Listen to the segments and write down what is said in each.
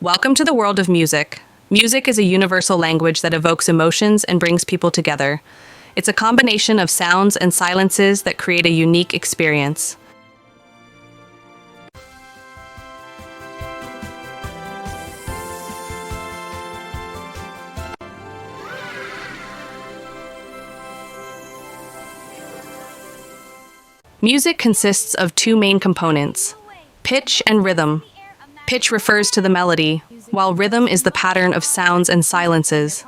Welcome to the world of music. Music is a universal language that evokes emotions and brings people together. It's a combination of sounds and silences that create a unique experience. Music consists of two main components, pitch and rhythm. Pitch refers to the melody, while rhythm is the pattern of sounds and silences.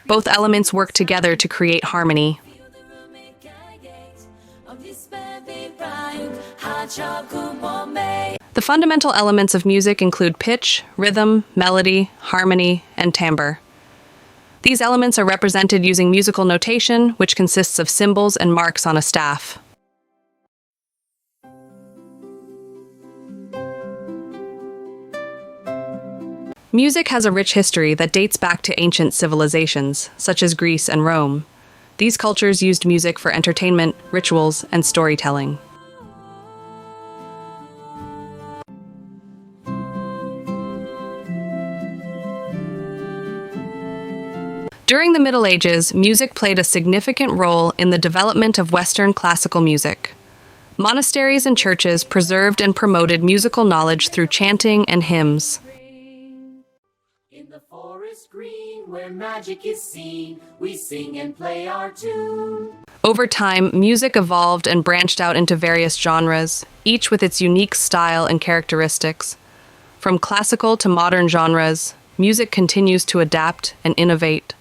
Both elements work together to create harmony. The fundamental elements of music include pitch, rhythm, melody, harmony, and timbre. These elements are represented using musical notation, which consists of symbols and marks on a staff. Music has a rich history that dates back to ancient civilizations, such as Greece and Rome. These cultures used music for entertainment, rituals, and storytelling. During the Middle Ages, music played a significant role in the development of Western classical music. Monasteries and churches preserved and promoted musical knowledge through chanting and hymns. Green, where magic is seen, we sing and play our tune. Over time, music evolved and branched out into various genres, each with its unique style and characteristics. From classical to modern genres, music continues to adapt and innovate.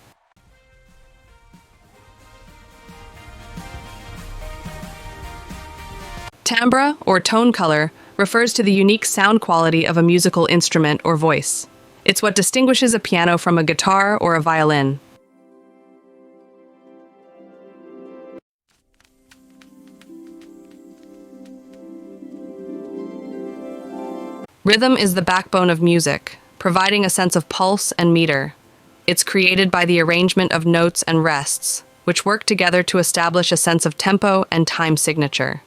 Timbre, or tone color, refers to the unique sound quality of a musical instrument or voice. It's what distinguishes a piano from a guitar or a violin. Rhythm is the backbone of music, providing a sense of pulse and meter. It's created by the arrangement of notes and rests, which work together to establish a sense of tempo and time signature.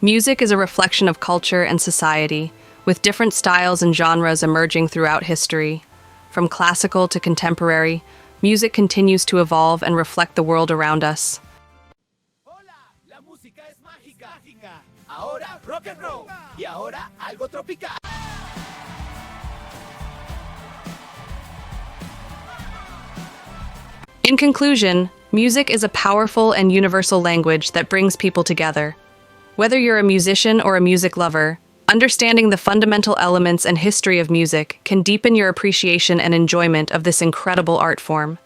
Music is a reflection of culture and society, with different styles and genres emerging throughout history. From classical to contemporary, music continues to evolve and reflect the world around us. Hola, la música es mágica. Ahora rock and roll. Y ahora algo tropical. In conclusion, music is a powerful and universal language that brings people together. Whether you're a musician or a music lover, understanding the fundamental elements and history of music can deepen your appreciation and enjoyment of this incredible art form.